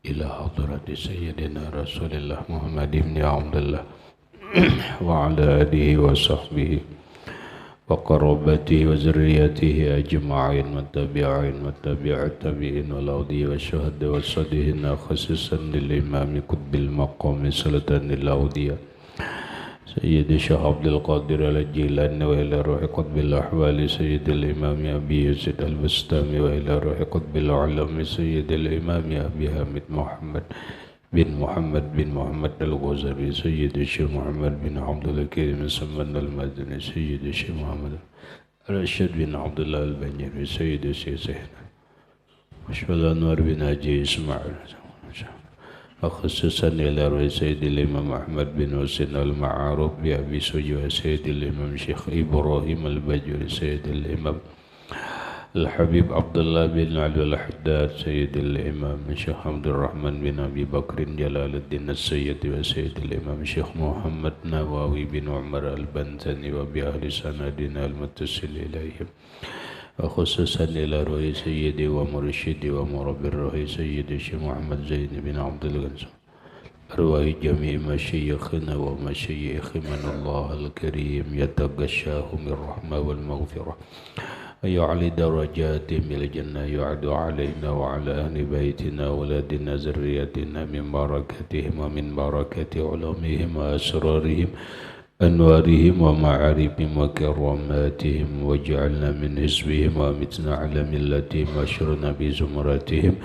إلى حضرة سيدنا رسول الله محمد بن عبد الله وعلى آله وصحبه وقرابته وذريته أجمعين والتابع التابعين والأولياء والشهداء والصالحين خصيصا للإمام قطب المقام سلطان الأولياء سيد الشيخ عبد القادر الجيلاني وإلى روح قطب الأحوال سيد الإمام أبي يزيد البستامي وإلى روح قطب العلم سيد الإمام أبي حامد محمد بن محمد الغزالي سيد الشيخ محمد بن عبد الكريم سمن المدني سيد الشيخ محمد الرشيد بن عبد الله البنجري سيد الشيخ سيدنا مشفى الأنوار بن حجي إسماعيل وخصوصا إلى روح سيد الإمام أحمد بن حسين المعروف بأبي سجوة سيد الإمام شيخ إبراهيم البجوري سيد الإمام الحبيب عبد الله بن علي الحداد سيد الإمام الشيخ عبد الرحمن بن أبي بكر جلال الدين السيد وسيد الإمام الشيخ محمد نواوي بن عمر البنتني وبأهل سندنا المتصل إليهم وخصوصا إلى روح سيدي ومرشدي ومربي الروح سيدي الشيخ محمد زين بن عبد الغني أرواح جميع مشايخنا ومشايخ من الله الكريم يتغشاهم الرحمة والمغفرة ويعلي درجاتهم إلى الجنة يعد علينا وعلى أهل بيتنا ولادنا ذريتنا من بركتهم ومن بركة علومهم وأسرارهم أنوارهم ومعارفهم وكراماتهم واجعلنا من حزبهم وأمتنا على ملتهم واشرنا بزمرتهم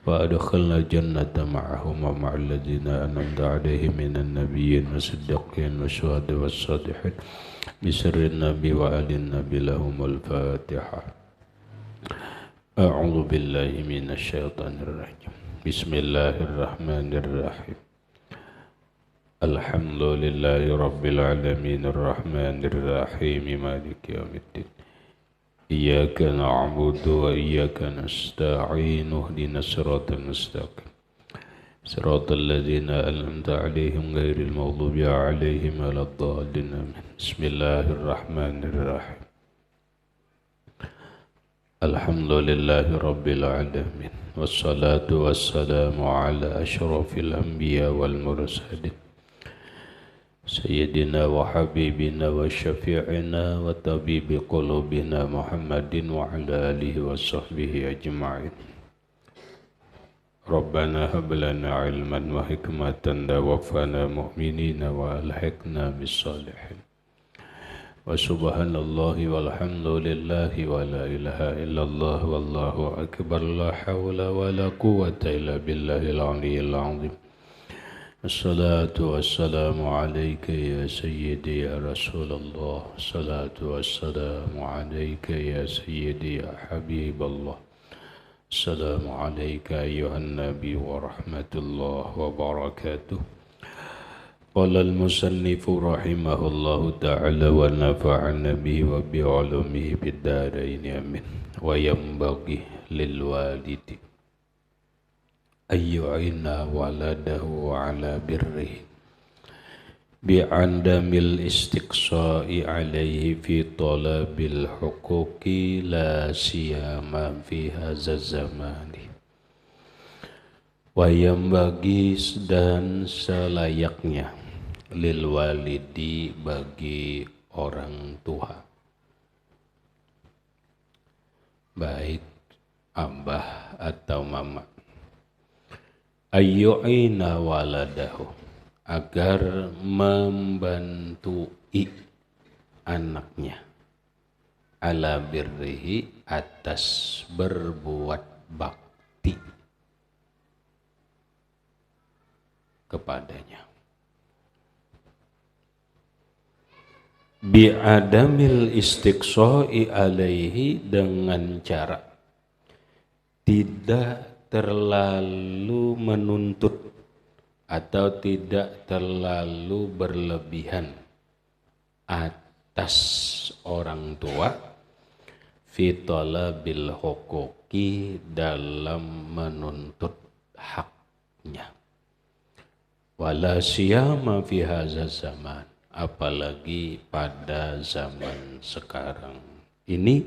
وأدخلنا الجنة معهم ومع الذين أنعمت عليهم من النبيين والصديقين والشهداء والصالحين بسر النبي وآل النبي لهم الفاتحة. أعوذ بالله من الشيطان الرجيم. بسم الله الرحمن الرحيم. الحمد لله رب العالمين الرحمن الرحيم مالك يوم الدين إياك نعبد وإياك نستعين اهدنا الصراط المستقيم صراط الذين أنعمت عليهم غير المغضوب عليهم ولا الضالين بسم الله الرحمن الرحيم. الحمد لله رب العالمين والصلاة والسلام على أشرف الأنبياء والمرسلين سيدنا وحبيبنا وشفيعنا وطبيب قلوبنا محمد وعلى آله وصحبه أجمعين. ربنا هب لنا علما وحكمة توفنا مؤمنين وألحقنا بالصالحين. وسبحان الله والحمد لله ولا إله إلا الله والله أكبر لا حول ولا قوة إلا بالله العلي العظيم. الصلاة والسلام عليك يا سيدي يا رسول الله الصلاة والسلام عليك يا سيدي يا حبيب الله السلام عليك أيها النبي ورحمة الله وبركاته. قال المصنف رحمه الله تعالى ونفعنا به وبعلومه في الدارين آمين. وينبغي للوالد أن يعين ولده على بره بعدم الاستقصاء عليه في طلب الحقوق لا سيما في هذا الزمان. Wayambagi dan selayaknya lil walidi bagi orang tua, baik abah atau mama, ayyu'ina waladahu, agar membantui anaknya, ala birrihi, atas berbuat bakti kepadanya, bi'adamil istiqsa'i alaihi, dengan cara tidak terlalu menuntut atau tidak terlalu berlebihan atas orang tua fi talabil huquqi, dalam menuntut haknya, wala siyama fi hadza zaman, apalagi pada zaman sekarang ini,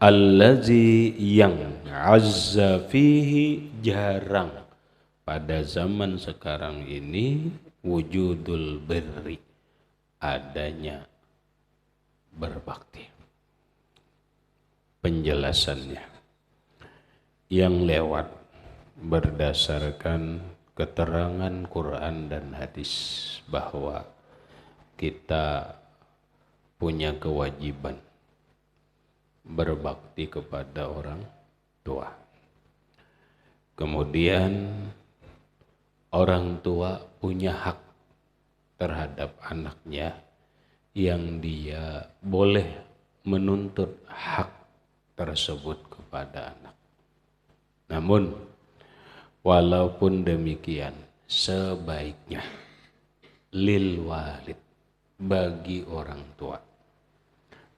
allazi yang azza fihi, jarang pada zaman sekarang ini wujudul birri, adanya berbakti. Penjelasannya yang lewat berdasarkan keterangan Quran dan hadis bahwa kita punya kewajiban berbakti kepada orang tua. Kemudian orang tua punya hak terhadap anaknya yang dia boleh menuntut hak tersebut kepada anak. Namun walaupun demikian, sebaiknya lil walid, bagi orang tua,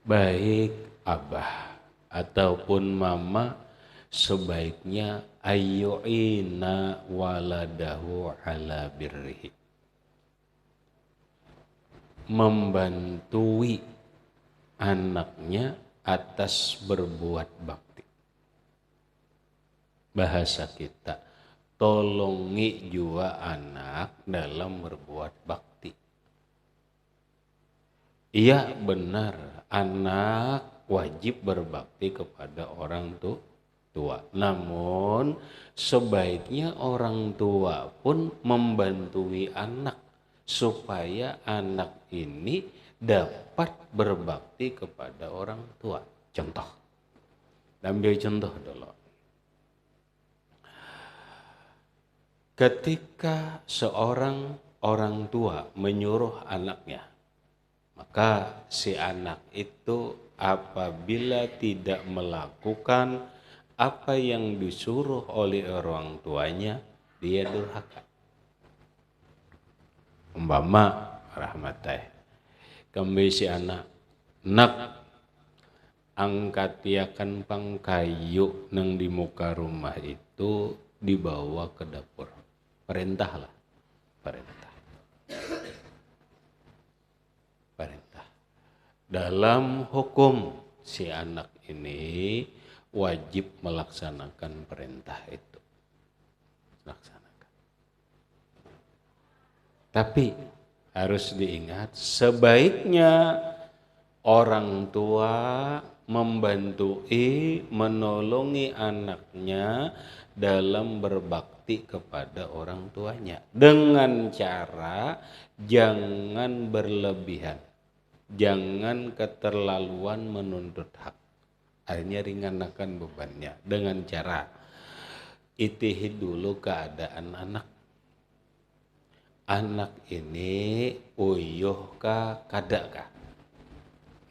baik abah ataupun mama, sebaiknya ayyu'ina waladahu ala birrihi, membantui anaknya atas berbuat bakti. Bahasa kita, tolongi jua anak dalam berbuat bakti. Iya benar, anak wajib berbakti kepada orang tua. Namun sebaiknya orang tua pun membantui anak supaya anak ini dapat berbakti kepada orang tua. Contoh, ambil contoh dulu. Ketika seorang orang tua menyuruh anaknya, maka si anak itu apabila tidak melakukan apa yang disuruh oleh orang tuanya, dia durhaka. Umpama rahmatai, kembali si anak, nak angkatiakan pangkayu nang di muka rumah itu dibawa ke dapur. Perintah. Dalam hukum si anak ini wajib melaksanakan perintah itu. Laksanakan. Tapi harus diingat, sebaiknya orang tua membantui, menolongi anaknya dalam berbakti kepada orang tuanya dengan cara jangan berlebihan, jangan keterlaluan menuntut hak. Akhirnya ringankan bebannya dengan cara itihi dulu keadaan anak. Anak ini uyuh kah kada kah?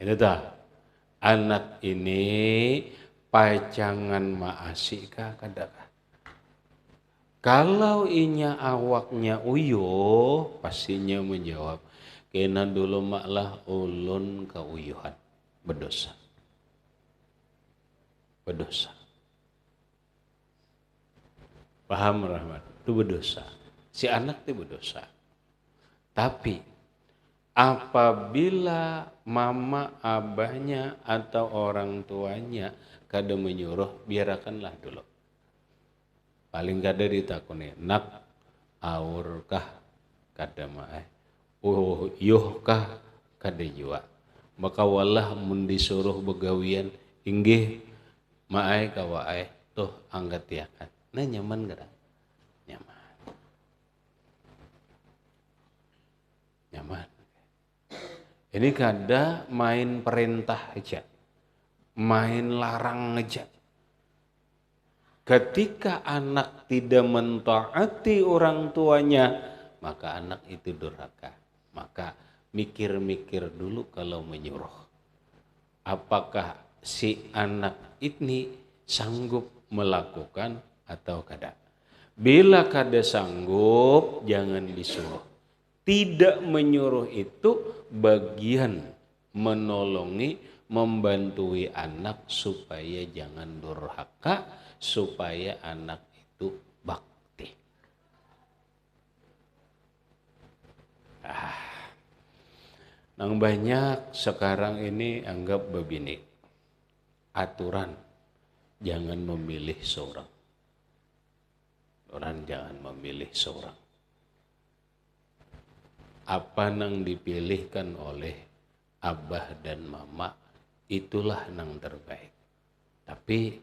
Itu dah. Anak ini pacangan maasih kah kada kah? Kalau inya awaknya uyuh, pastinya menjawab, kena dulu maklah ulun keuyuhan, berdosa. Paham Rahmat? Itu berdosa. Si anak itu berdosa. Tapi apabila mama, abahnya atau orang tuanya kada menyuruh, biarkanlah dulu. Paling kada ditakuni, nak aur kah kada maai, yuh kah kada jua. Maka walah mun disuruh begawian, inggih maai kawaai, tuh angkat tiakan. Nah nyaman kada? Nyaman. Ini kada main perintah aja, main larang aja. Ketika anak tidak mentaati orang tuanya, maka anak itu durhaka. Maka mikir-mikir dulu kalau menyuruh. Apakah si anak ini sanggup melakukan atau kada? Bila kada sanggup, jangan disuruh. Tidak menyuruh itu bagian menolongi, membantui anak supaya jangan durhaka, supaya anak itu bakti. Nang banyak sekarang ini anggap begini, aturan jangan memilih seorang. Orang jangan memilih seorang. Apa nang dipilihkan oleh abah dan mama, itulah nang terbaik. Tapi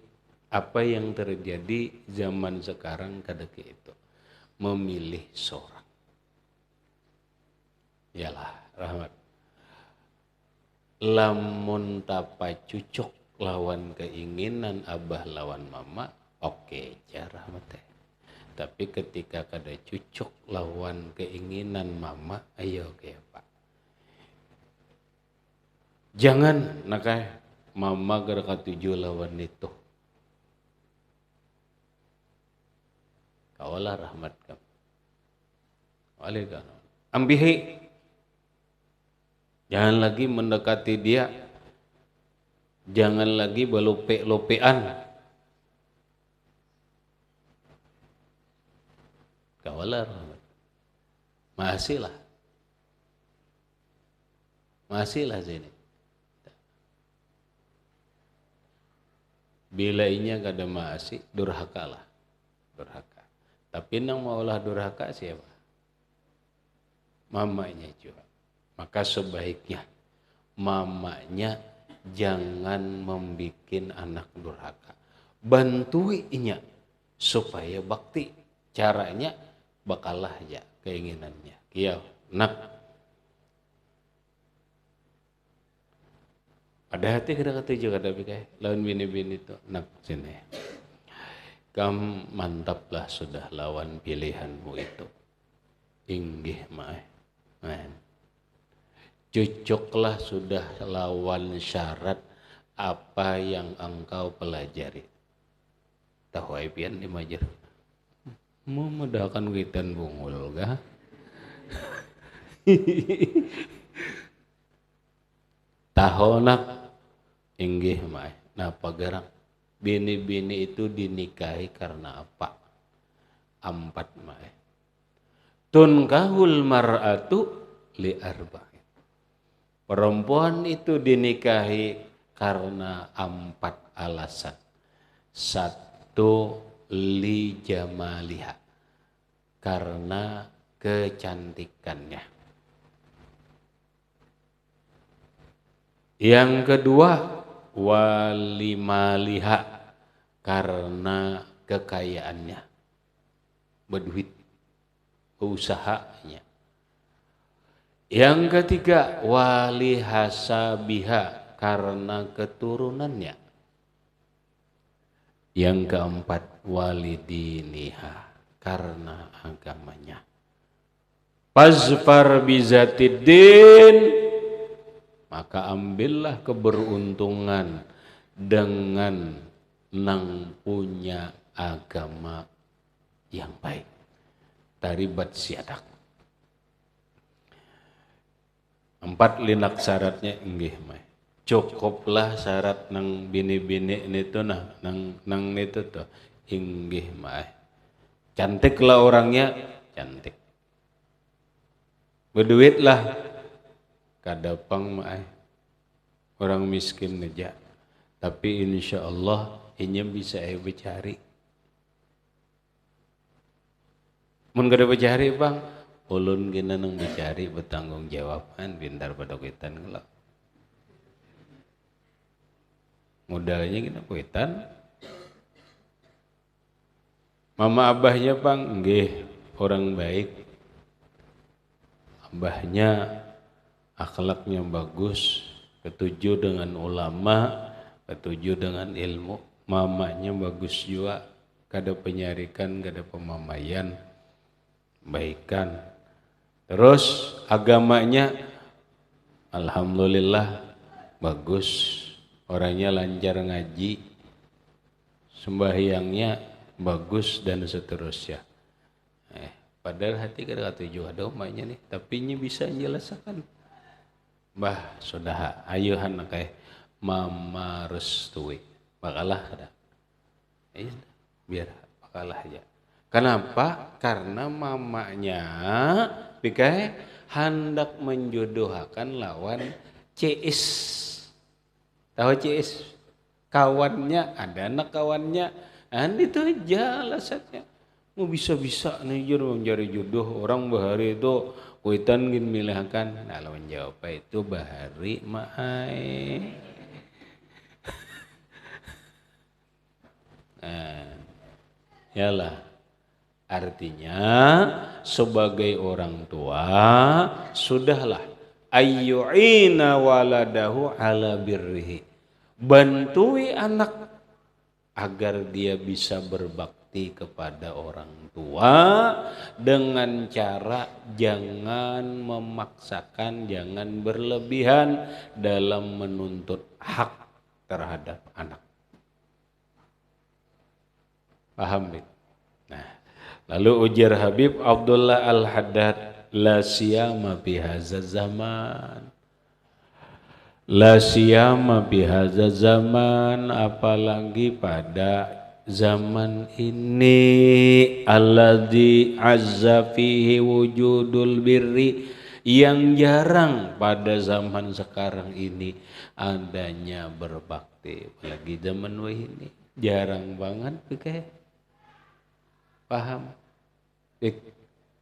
apa yang terjadi zaman sekarang kadeke itu, memilih seorang. Yalah, Rahmat. Lamun tapa cucuk lawan keinginan abah lawan mama, oke aja Rahmat teh. Tapi ketika kada cucuk lawan keinginan mama, ayo oke Pak. Jangan nakai mama gara katuju lawan itu. Kawalah Rahmat kam. Oleh kan. Ambihi. Jangan lagi mendekati dia. Jangan lagi belope-lopean. Kawalah Rahmat. Masihlah sini. Bila inya kada masih, durhakalah. Durhaka. Tapi nang maulah durhaka siapa? Mamanya juga. Maka sebaiknya mamanya jangan membikin anak durhaka. Bantuinya supaya bakti. Caranya bakalah aja keinginannya. Kiau, nak. Ada hati kada ketujuh kada pikai. Lawan bini-bini itu nak sini. Kam mantaplah sudah lawan pilihanmu itu. Inggih mae. Cocoklah sudah lawan syarat apa yang engkau pelajari. Tahu aipian di majer. Mau mudahkan witan bungul kah? Tahu nak inggih mae. Napa garang? Bini-bini itu dinikahi karena apa? 4 mae. Tunkahul mar'atu li arba'in. Perempuan itu dinikahi karena 4 alasan. 1 li jamaliha, karena kecantikannya. Yang kedua, walimaliha, karena kekayaannya, berduit, usahanya. Yang ketiga, walihasabiha, karena keturunannya. Yang keempat, walidiniha, karena agamanya. Fazfar bizatiddin, maka ambillah keberuntungan dengan nang punya agama yang baik. Taribat siadak. 4 linak syaratnya inggih mae. Cukuplah syarat nang bini-bini itu nang itu tuh inggih mae. Cantiklah orangnya, cantik. Berduitlah, kadapang mae. Orang miskin aja. Tapi insya Allah inya bisa bercari. Mun kada bercari bang, ulun gina nang bercari bertanggung jawaban bindar pada kuitan ngelak. Modalnya gina kuitan. Mama abahnya bang, nggih orang baik. Abahnya akhlaknya bagus, ketujuh dengan ulama, ketujuh dengan ilmu. Mamanya bagus juga, kada penyarikan, kada pemamayan, baikan. Terus agamanya alhamdulillah bagus, orangnya lancar ngaji, sembahyangnya bagus dan seterusnya. Padahal hati kada katuju ada umpanya nih, tapi nya bisa menjelaskan. Bah, sudah ayuhan kayak mama restui. Bakalah kada. Biar bakalah aja. Kenapa? Karena mamanya pikai hendak menjodohkan lawan Cis. Tahu Cis? Kawannya, ada anak kawannya. Dan itu aja alasannya. Mau bisa-bisa nih mencari jodoh orang bahari itu kuitan gin milihkan. Nah lawan jawab itu bahari mahai. Nah, yalah. Artinya sebagai orang tua sudahlah ayyu'ina waladahu ala birrihi. Bantui anak agar dia bisa berbakti kepada orang tua dengan cara jangan memaksakan, jangan berlebihan dalam menuntut hak terhadap anak. Paham, Bik? Nah, lalu ujar Habib Abdullah Al-Haddad, la siyama bihaza zaman. La siyama bihaza zaman, apalagi pada zaman ini alladzi azza fihi wujudul birri, yang jarang pada zaman sekarang ini adanya berbakti. Apalagi zaman ini jarang banget kayak. Paham?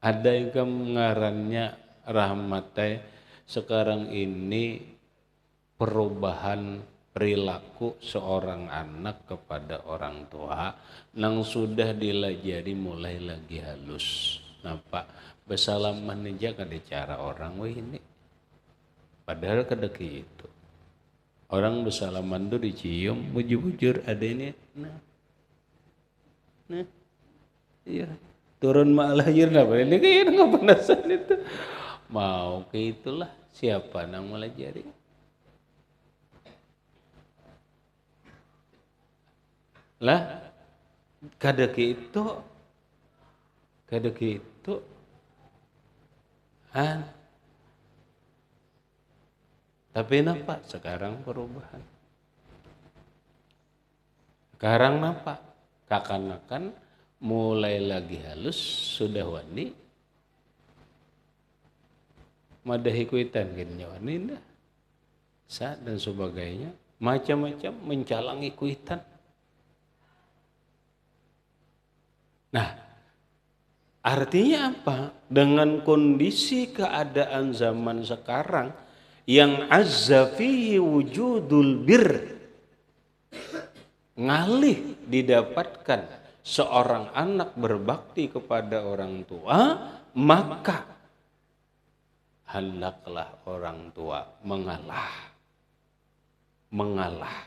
Ada yang mengarannya rahmatai sekarang ini perubahan perilaku seorang anak kepada orang tua nang sudah dilajari mulai lagi halus. Nampak bersalaman aja kada cara orang ini. Padahal kedeki itu. Orang bersalaman tuh dicium, bujur-bujur ada ini. Nah. Iya. Turun malah apa ini kayak nggak penasaran itu. Mau ke itulah siapa nang melajari. Lah kadeki itu tapi napa sekarang perubahan. Sekarang napa kakanakan mulai lagi halus sudah wani madahi kuitan gini wani dah saat dan sebagainya macam-macam mencalangi kuitan. Nah, artinya apa? Dengan kondisi keadaan zaman sekarang yang azza fihi wujudul bir, ngalih didapatkan seorang anak berbakti kepada orang tua, maka hendaklah orang tua mengalah.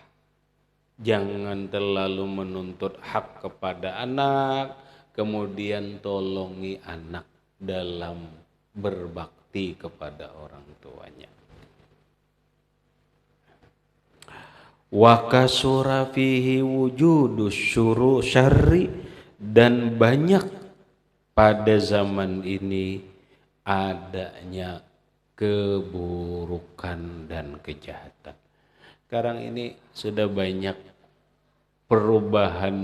Jangan terlalu menuntut hak kepada anak, kemudian tolongi anak dalam berbakti kepada orang tuanya. Wa kasura fihi wujudus syarri, dan banyak pada zaman ini adanya keburukan dan kejahatan. Sekarang ini sudah banyak perubahan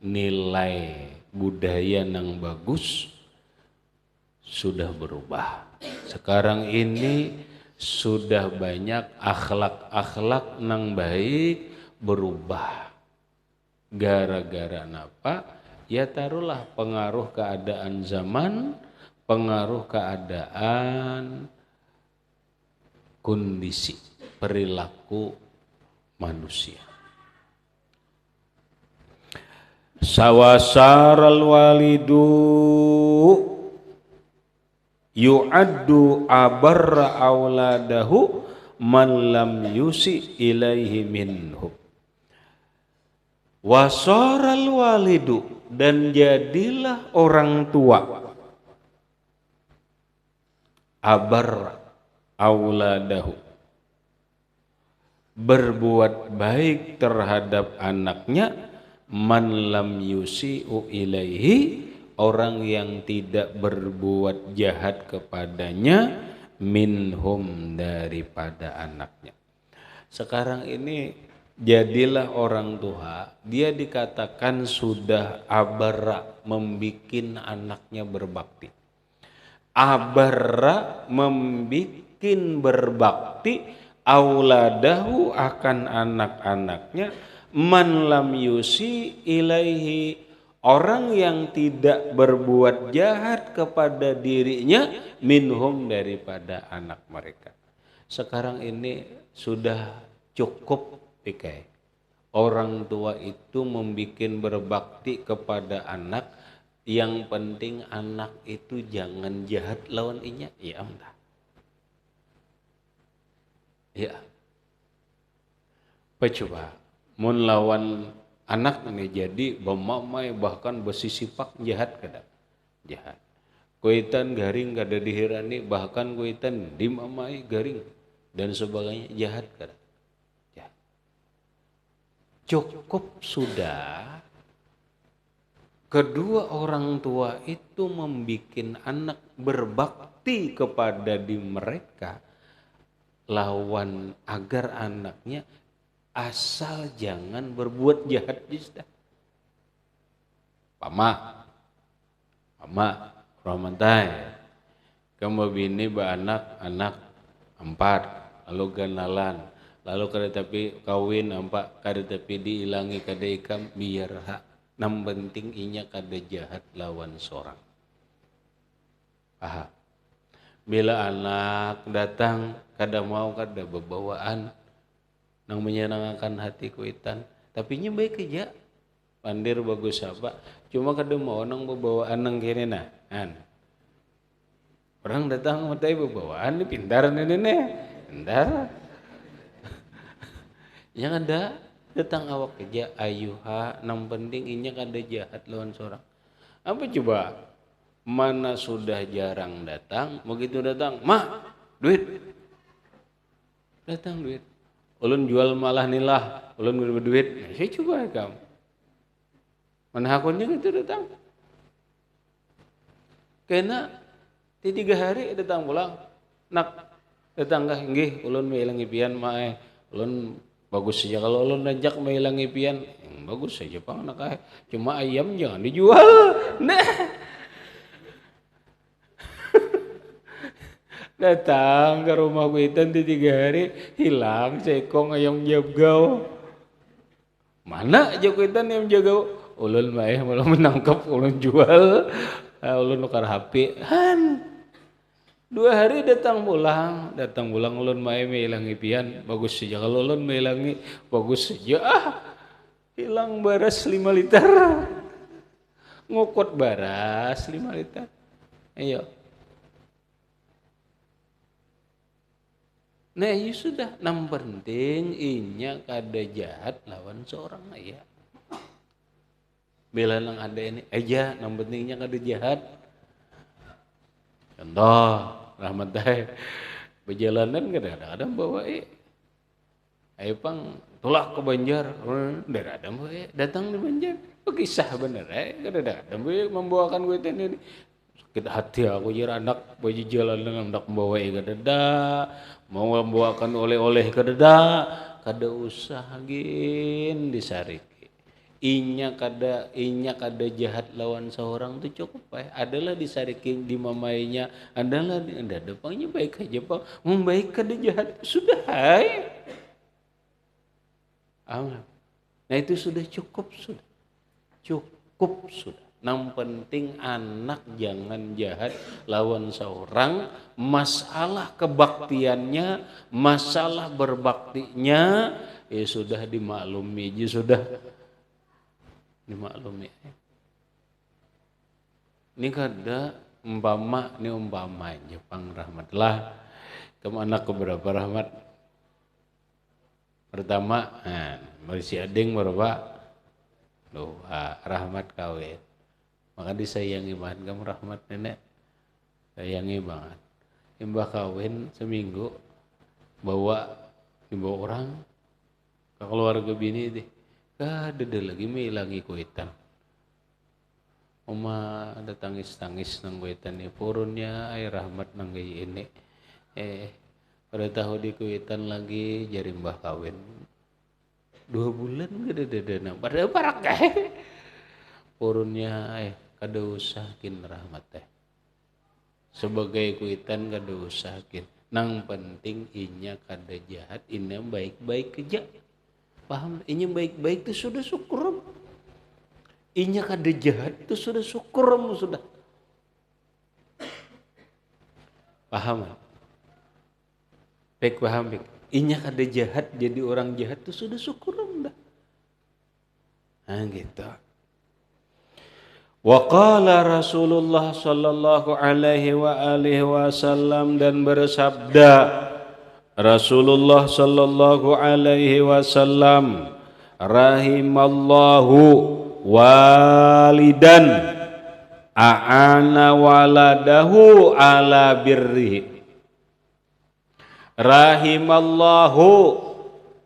nilai budaya yang bagus sudah berubah. Sekarang ini sudah banyak akhlak nang baik berubah. Gara-gara napa? Ya taruhlah pengaruh keadaan zaman, pengaruh keadaan kondisi perilaku manusia. Sawasaral walidu yu'addu abarra auladahu man lam yusi ilaihi minhu. Wasaral walidu, dan jadilah orang tua abarra auladahu, berbuat baik terhadap anaknya, man lam yusi'u ilaihi, orang yang tidak berbuat jahat kepadanya, minhum, daripada anaknya. Sekarang ini jadilah orang tua, dia dikatakan sudah abarra, membikin anaknya berbakti. Abarra, membikin berbakti, auladahu, akan anak-anaknya, man lam yusi ilaihi, orang yang tidak berbuat jahat kepada dirinya minhum daripada anak mereka. Sekarang ini sudah cukup pikai. Orang tua itu membuat berbakti kepada anak, yang penting anak itu jangan jahat lawan inya. Ya entah. Ya. Coba mun lawan anak ini jadi bemamai bahkan besisipak jahat kada jahat. Kuitan garing kada dihirani bahkan kuitan dimamai garing dan sebagainya jahat kada. Jahat. Cukup sudah kedua orang tua itu membikin anak berbakti kepada di mereka lawan agar anaknya asal jangan berbuat jahat jista. Pama romantai kamu bini anak 4 lalu kenalan lalu kada tapi kawin 4 kada tapi diilangi kada ikam biar hak nam penting inya kada jahat lawan seorang. Aha. Bila anak datang kada mau kada bebawaan nang menyenangkan hati kuitan tapi nya baik aja pandir bagus apa cuma kada mau nang bebawaan nang kene nah orang datang matai bebawaan ni pintar ni pintar yang ada datang awak aja ayuha nang penting inya kada jahat lawan seorang. Apa coba mana sudah jarang datang begitu datang mah duit datang duit ulun jual malah nilah, ulun berduit. Saya coba kamu. Mana hakunnya itu datang. Kena 3 hari datang pulang. Nak datang kah nggih ulun mailangi pian mae. Ulun bagus saja kalau ulun najak mailangi pian. Bagus saja pang nak cuma ayam jangan dijual. Nah. Datang ke rumah kuitan di 3 hari hilang sekong ayam jabgau. Mana aja kuitan yang jagau? Ulun mah malah menangkap ulun jual. Ulun nukar HP. 2 hari datang pulang ulun mah mailangi pian bagus saja kalau ulun mailangi bagus saja. Hilang baras 5 liter. Ngukut baras 5 liter. Ayo. Nah ya sudah, yang penting inya kada jahat lawan seorang ayah. Bila nang ada ini aja, yang pentingnya kada jahat. Contoh, rahmat dai, berjalanan kadang-kadang bawa ayo pang tulak ke Banjar, ada bawa datang di Banjar, kisah bener kadang-kadang membawakan gue ini. Kita hati aku jira anak baju jalan dengan anak membawa kadada mau membawakan oleh-oleh kadada kada usah gin disariki inya kada jahat lawan seorang tu cukup adalah disariki di mamainya adalah anda depangnya baik aja pak membaik kada jahat sudah nah itu sudah cukup sudah yang penting anak jangan jahat lawan seorang, masalah kebaktiannya, masalah berbaktinya, ya sudah dimaklumi, Ini kada umpama Jepang rahmatlah, kemana keberapa rahmat? Pertama, Malaysia ading berapa? Doa rahmat kawin. Maka disayangi banget kamu rahmat nenek. Sayangi banget. Imbah kawin seminggu bawa orang ke keluarga bini deh. Kada lagi mailangi kuitan. Oma ada tangis nang kuitan ni purunnya ay rahmat nang gay ini. Pada tahu di kuitan lagi jari mbah kawin. 2 bulan kada nang pada parak purunnya kada usahakin rahmat sebagai kuitan kada usahakin nang penting inya kada jahat inya baik-baik aja paham inya baik-baik itu sudah syukur Inya kada jahat itu sudah syukur sudah. Paham? Pek paham pek. Inya kada jahat jadi orang jahat itu sudah syukur dah. Nah gitu. Wa qala Rasulullah sallallahu alaihi wa alihi wasallam, dan bersabda Rasulullah sallallahu alaihi wasallam, rahimallahu walidan a'ana waladahu ala birrihi. Rahimallahu,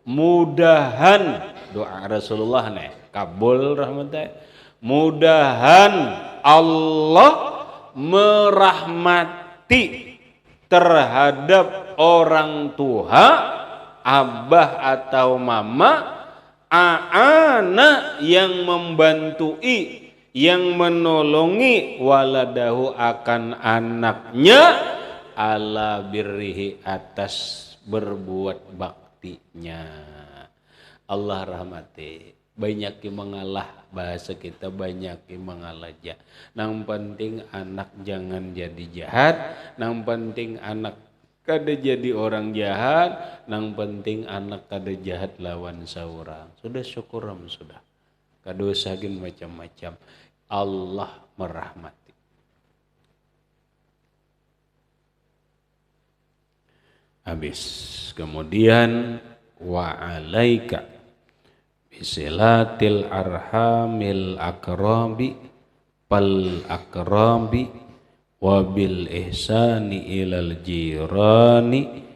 mudahan doa Rasulullah nih kabul rahmatnya, mudahan Allah merahmati terhadap orang tua, abah atau mama, a'ana yang membantui, yang menolongi, waladahu akan anaknya, ala birrihi atas berbuat baktinya. Allah rahmati. Banyak yang mengalah, bahasa kita banyak yang mengalah aja. Nang penting anak jangan jadi jahat, nang penting anak kada jadi orang jahat, nang penting anak kada jahat lawan seorang. Sudah syukuram sudah. Kada usahkin macam-macam. Allah merahmati. Habis. Kemudian wa alaika bisilatil arhamil akrabi pal akrabi wa bil ihsani ilal jirani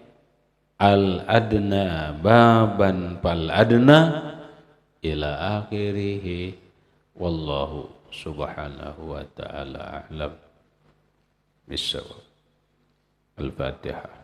al adna baban pal adna ila akhirih. Wallahu subhanahu wa ta'ala a'lam bissawab. Al-Fatihah.